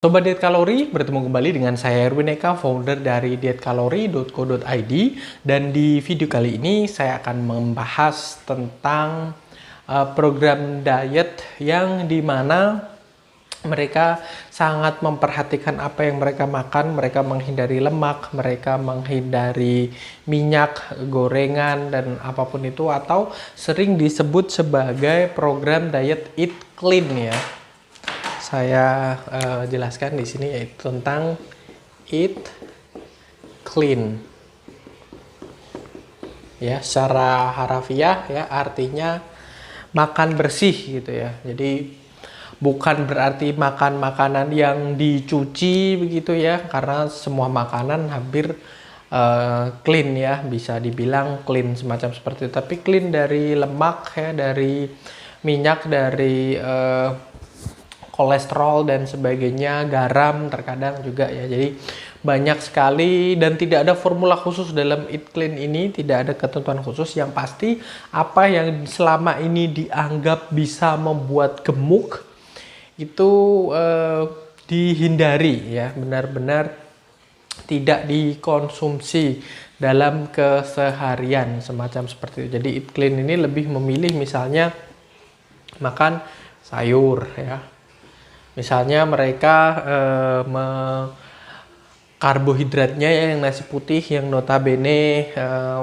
Sobat Diet Kalori, bertemu kembali dengan saya Erwin Eka, founder dari dietkalori.co.id. Dan di video kali ini saya akan membahas tentang program diet yang dimana mereka sangat memperhatikan apa yang mereka makan. Mereka menghindari lemak, mereka menghindari minyak, gorengan, dan apapun itu, atau sering disebut sebagai program diet Eat Clean ya. Saya jelaskan di sini yaitu tentang Eat Clean. Ya, secara harafiah ya artinya makan bersih gitu ya. Jadi bukan berarti makan makanan yang dicuci begitu ya, karena semua makanan hampir clean ya, bisa dibilang clean semacam seperti itu. Tapi clean dari lemak ya, dari minyak, dari kolesterol dan sebagainya, garam terkadang juga ya. Jadi banyak sekali dan tidak ada formula khusus dalam Eat Clean ini, tidak ada ketentuan khusus. Yang pasti apa yang selama ini dianggap bisa membuat gemuk itu dihindari ya, benar-benar tidak dikonsumsi dalam keseharian semacam seperti itu. Jadi Eat Clean ini lebih memilih misalnya makan sayur ya. Misalnya mereka karbohidratnya ya, yang nasi putih yang notabene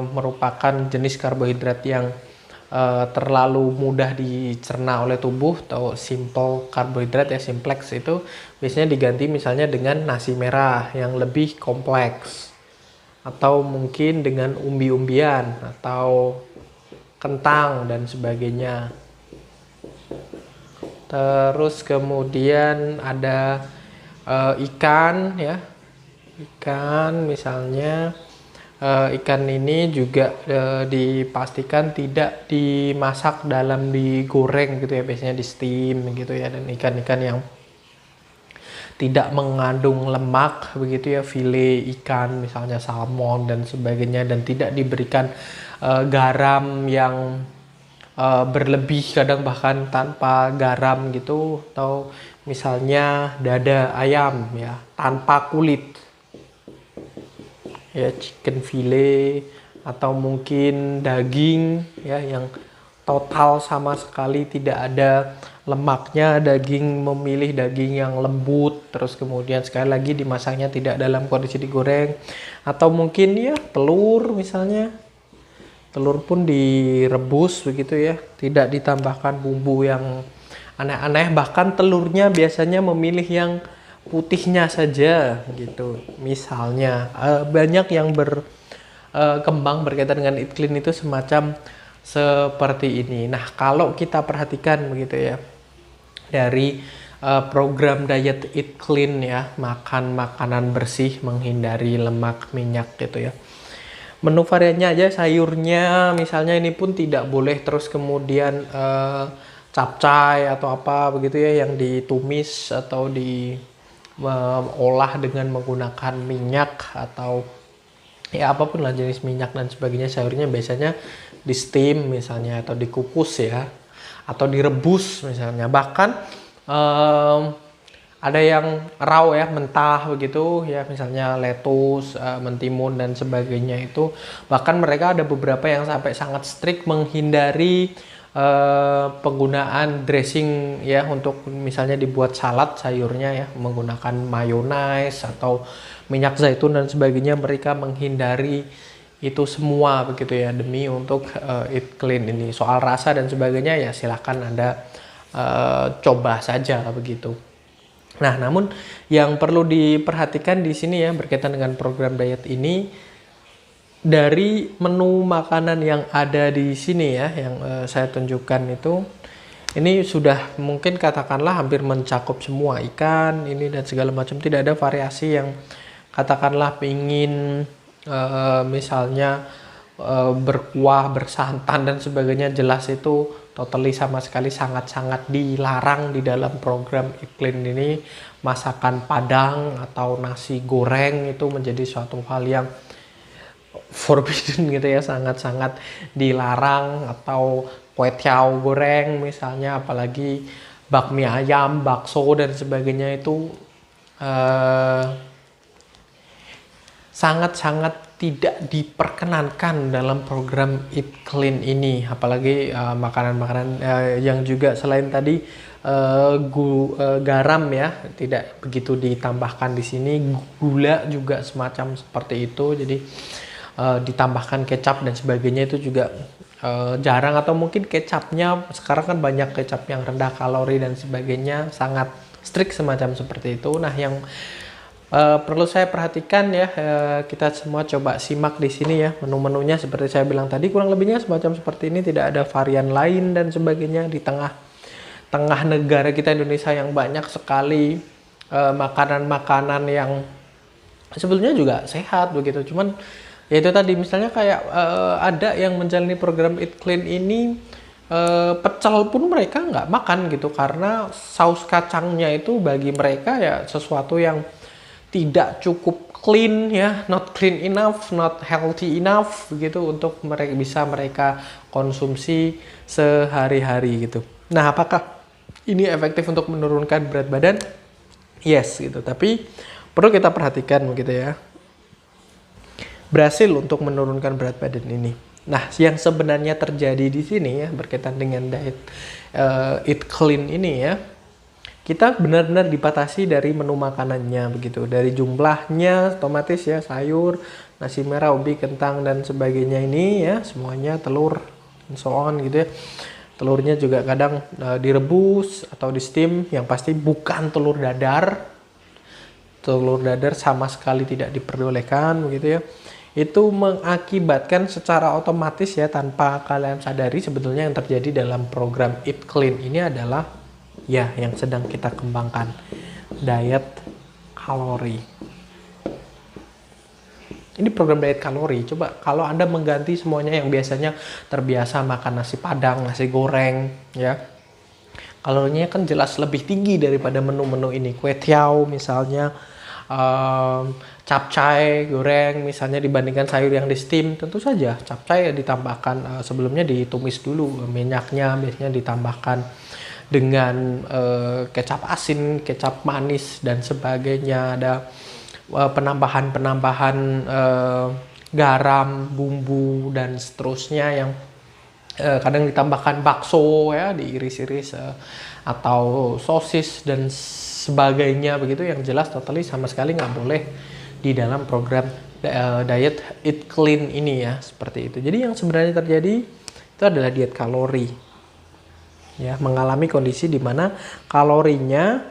merupakan jenis karbohidrat yang terlalu mudah dicerna oleh tubuh, atau simple karbohidrat ya, simplex, itu biasanya diganti misalnya dengan nasi merah yang lebih kompleks, atau mungkin dengan umbi-umbian atau kentang dan sebagainya. Terus kemudian ada ikan ya, ikan misalnya ikan ini juga dipastikan tidak dimasak dalam digoreng gitu ya, biasanya di steam gitu ya. Dan ikan-ikan yang tidak mengandung lemak begitu ya, file ikan misalnya salmon dan sebagainya, dan tidak diberikan garam yang berlebih, kadang bahkan tanpa garam gitu. Atau misalnya dada ayam ya, tanpa kulit ya, chicken fillet, atau mungkin daging ya yang total sama sekali tidak ada lemaknya, daging, memilih daging yang lembut, terus kemudian sekali lagi dimasaknya tidak dalam kondisi digoreng. Atau mungkin ya telur misalnya, telur pun direbus begitu ya, tidak ditambahkan bumbu yang aneh-aneh. Bahkan telurnya biasanya memilih yang putihnya saja gitu. Misalnya banyak yang berkembang berkaitan dengan Eat Clean itu semacam seperti ini. Nah, kalau kita perhatikan begitu ya, dari program diet Eat Clean ya, makan makanan bersih, menghindari lemak, minyak gitu ya. Menu variannya aja, sayurnya misalnya ini pun tidak boleh terus kemudian capcay atau apa begitu ya, yang ditumis atau diolah dengan menggunakan minyak atau ya apapun lah jenis minyak dan sebagainya. Sayurnya biasanya di steam misalnya, atau dikukus ya, atau direbus misalnya. Bahkan ada yang raw ya, mentah begitu ya, misalnya lettuce, mentimun dan sebagainya. Itu bahkan mereka ada beberapa yang sampai sangat strict menghindari penggunaan dressing ya, untuk misalnya dibuat salad sayurnya ya, menggunakan mayonnaise atau minyak zaitun dan sebagainya. Mereka menghindari itu semua begitu ya, demi untuk Eat Clean ini. Soal rasa dan sebagainya ya silahkan Anda coba saja begitu. Nah, namun yang perlu diperhatikan di sini ya, berkaitan dengan program diet ini, dari menu makanan yang ada di sini ya, yang saya tunjukkan itu, ini sudah mungkin katakanlah hampir mencakup semua ikan ini dan segala macam. Tidak ada variasi yang katakanlah ingin misalnya berkuah, bersantan dan sebagainya. Jelas itu totally sama sekali sangat-sangat dilarang di dalam program Eat Clean ini. Masakan Padang atau nasi goreng itu menjadi suatu hal yang forbidden gitu ya, sangat-sangat dilarang. Atau kue tiao goreng misalnya, apalagi bakmi ayam, bakso dan sebagainya, itu eh, sangat-sangat tidak diperkenankan dalam program Eat Clean ini, apalagi makanan-makanan yang juga selain tadi garam ya tidak begitu ditambahkan di sini, gula juga semacam seperti itu, jadi ditambahkan kecap dan sebagainya itu juga jarang, atau mungkin kecapnya sekarang kan banyak kecap yang rendah kalori dan sebagainya, sangat strict semacam seperti itu. Nah, yang perlu saya perhatikan ya, kita semua coba simak di sini ya, menu-menunya seperti saya bilang tadi kurang lebihnya semacam seperti ini, tidak ada varian lain dan sebagainya di tengah negara kita Indonesia yang banyak sekali makanan-makanan yang sebetulnya juga sehat begitu. Cuman ya itu tadi, misalnya kayak ada yang menjalani program Eat Clean ini pecel pun mereka nggak makan gitu, karena saus kacangnya itu bagi mereka ya sesuatu yang tidak cukup clean ya, not clean enough, not healthy enough begitu untuk mereka konsumsi sehari-hari gitu. Nah, apakah ini efektif untuk menurunkan berat badan? Yes gitu, tapi perlu kita perhatikan begitu ya. Berhasil untuk menurunkan berat badan ini. Nah, yang sebenarnya terjadi di sini ya berkaitan dengan diet Eat Clean ini ya, kita benar-benar dibatasi dari menu makanannya begitu, dari jumlahnya otomatis ya, sayur, nasi merah, ubi, kentang dan sebagainya ini ya, semuanya telur and so on gitu ya. Telurnya juga kadang direbus atau di steam, yang pasti bukan telur dadar. Telur dadar sama sekali tidak diperbolehkan begitu ya. Itu mengakibatkan secara otomatis ya, tanpa kalian sadari, sebetulnya yang terjadi dalam program Eat Clean ini adalah ya yang sedang kita kembangkan, diet kalori. Ini program diet kalori. Coba kalau Anda mengganti semuanya yang biasanya terbiasa makan nasi padang, nasi goreng ya, kalorinya kan jelas lebih tinggi daripada menu-menu ini. Kue tiao misalnya, capcay goreng misalnya, dibandingkan sayur yang di steam. Tentu saja capcay ditambahkan sebelumnya ditumis dulu minyaknya, biasanya ditambahkan dengan kecap asin, kecap manis dan sebagainya. Ada penambahan garam, bumbu dan seterusnya yang kadang ditambahkan bakso ya, diiris-iris atau sosis dan sebagainya begitu, yang jelas totally sama sekali nggak boleh di dalam program diet Eat Clean ini ya, seperti itu. Jadi yang sebenarnya terjadi itu adalah diet kalori ya, mengalami kondisi di mana kalorinya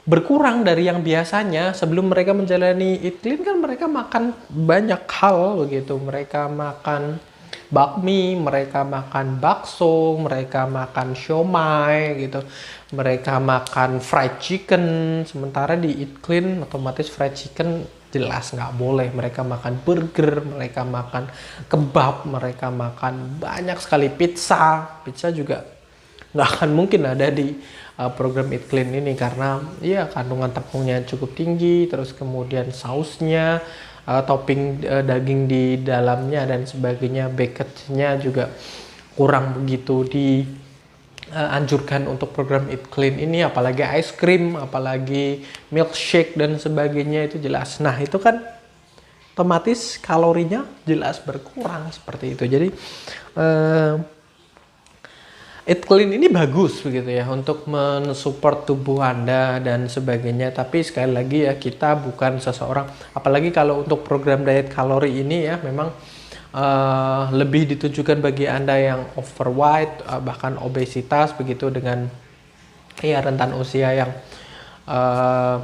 berkurang dari yang biasanya. Sebelum mereka menjalani Eat Clean kan mereka makan banyak hal begitu, mereka makan bakmi, mereka makan bakso, mereka makan siomay gitu, mereka makan fried chicken. Sementara di Eat Clean otomatis fried chicken jelas nggak boleh. Mereka makan burger, mereka makan kebab, mereka makan banyak sekali pizza juga nggak akan mungkin ada di program Eat Clean ini, karena ya kandungan tepungnya cukup tinggi, terus kemudian sausnya, topping daging di dalamnya dan sebagainya, baconnya juga kurang begitu dianjurkan untuk program Eat Clean ini, apalagi ice cream, apalagi milkshake dan sebagainya, itu jelas. Nah, itu kan otomatis kalorinya jelas berkurang seperti itu. Jadi Eat Clean ini bagus begitu ya untuk mensupport tubuh Anda dan sebagainya, tapi sekali lagi ya, kita bukan seseorang, apalagi kalau untuk program diet kalori ini ya, memang lebih ditujukan bagi Anda yang overweight, bahkan obesitas begitu, dengan ya rentan usia yang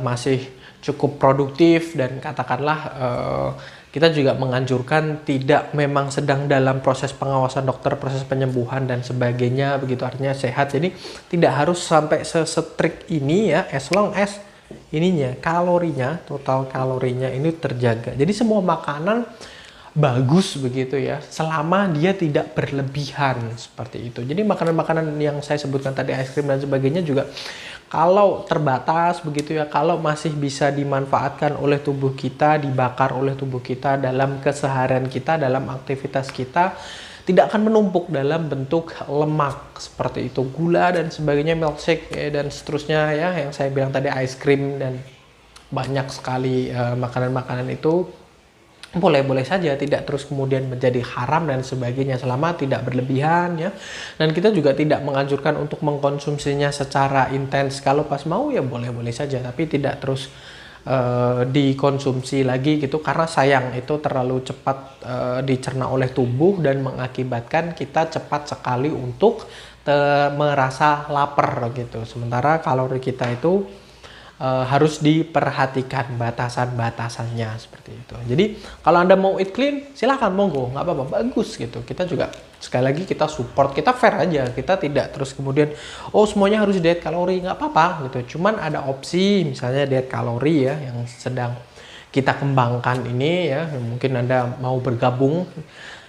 masih cukup produktif, dan katakanlah kita juga menganjurkan tidak memang sedang dalam proses pengawasan dokter, proses penyembuhan dan sebagainya begitu, artinya sehat. Jadi tidak harus sampai se-strict ini ya, as long as ininya kalorinya, total kalorinya ini terjaga. Jadi semua makanan bagus begitu ya, selama dia tidak berlebihan seperti itu. Jadi makanan-makanan yang saya sebutkan tadi, es krim dan sebagainya juga kalau terbatas begitu ya, kalau masih bisa dimanfaatkan oleh tubuh kita, dibakar oleh tubuh kita dalam keseharian kita, dalam aktivitas kita, tidak akan menumpuk dalam bentuk lemak seperti itu, gula dan sebagainya, milkshake dan seterusnya ya, yang saya bilang tadi, ice cream dan banyak sekali makanan-makanan itu boleh-boleh saja, tidak terus kemudian menjadi haram dan sebagainya selama tidak berlebihan ya. Dan kita juga tidak menganjurkan untuk mengkonsumsinya secara intens. Kalau pas mau ya boleh-boleh saja, tapi tidak terus dikonsumsi lagi gitu, karena sayang itu terlalu cepat dicerna oleh tubuh dan mengakibatkan kita cepat sekali untuk merasa lapar gitu. Sementara kalori kita itu harus diperhatikan batasan-batasannya seperti itu. Jadi kalau Anda mau eat clean, silahkan monggo, nggak apa-apa, bagus gitu. Kita juga sekali lagi kita support, kita fair aja, kita tidak terus kemudian oh semuanya harus diet kalori, nggak apa-apa gitu. Cuman ada opsi misalnya diet kalori ya yang sedang kita kembangkan ini ya, mungkin Anda mau bergabung.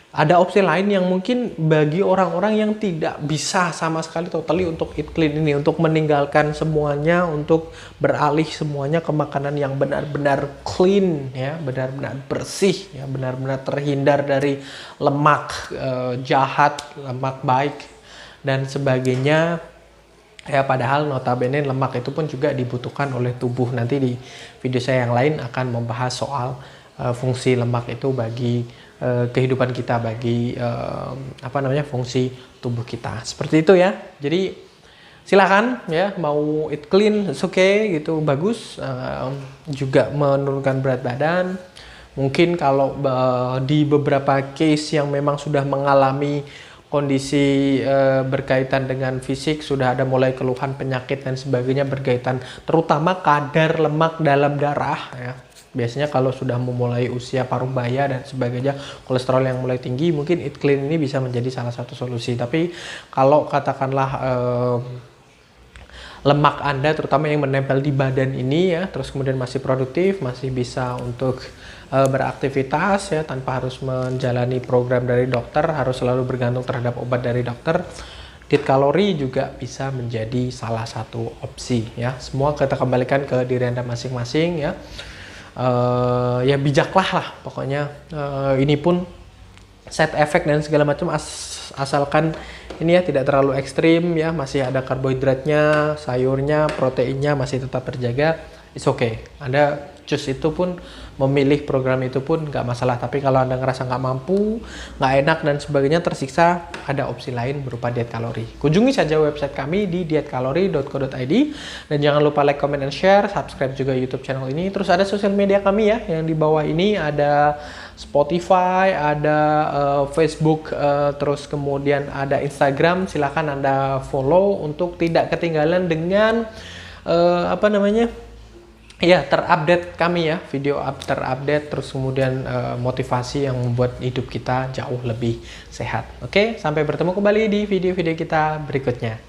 Ada opsi lain yang mungkin bagi orang-orang yang tidak bisa sama sekali totally untuk eat clean ini, untuk meninggalkan semuanya, untuk beralih semuanya ke makanan yang benar-benar clean ya, benar-benar bersih ya, benar-benar terhindar dari lemak jahat, lemak baik dan sebagainya. Ya, padahal notabene lemak itu pun juga dibutuhkan oleh tubuh. Nanti di video saya yang lain akan membahas soal fungsi lemak itu bagi kehidupan kita, bagi fungsi tubuh kita. Seperti itu ya. Jadi silakan ya, mau eat clean, it's okay gitu, bagus. Juga menurunkan berat badan. Mungkin kalau di beberapa case yang memang sudah mengalami kondisi berkaitan dengan fisik, sudah ada mulai keluhan penyakit dan sebagainya berkaitan terutama kadar lemak dalam darah ya. Biasanya kalau sudah memulai usia paruh baya dan sebagainya, kolesterol yang mulai tinggi, mungkin eat clean ini bisa menjadi salah satu solusi. Tapi kalau katakanlah lemak Anda terutama yang menempel di badan ini ya, terus kemudian masih produktif, masih bisa untuk beraktivitas ya tanpa harus menjalani program dari dokter, harus selalu bergantung terhadap obat dari dokter, diet kalori juga bisa menjadi salah satu opsi ya. Semua kita kembalikan ke diri Anda masing-masing ya. Ya bijaklah lah pokoknya. Ini pun side effect dan segala macam asalkan ini ya tidak terlalu ekstrim ya, masih ada karbohidratnya, sayurnya, proteinnya masih tetap terjaga, it's okay. Anda choose itu pun, memilih program itu pun nggak masalah. Tapi kalau Anda ngerasa nggak mampu, nggak enak dan sebagainya, tersiksa, ada opsi lain berupa diet kalori. Kunjungi saja website kami di dietkalori.co.id dan jangan lupa like, comment, and share, subscribe juga YouTube channel ini. Terus ada sosial media kami ya, yang di bawah ini ada Spotify, ada Facebook, terus kemudian ada Instagram. Silahkan Anda follow untuk tidak ketinggalan dengan ya terupdate kami ya, video terupdate, terus kemudian motivasi yang membuat hidup kita jauh lebih sehat. Oke, sampai bertemu kembali di video-video kita berikutnya.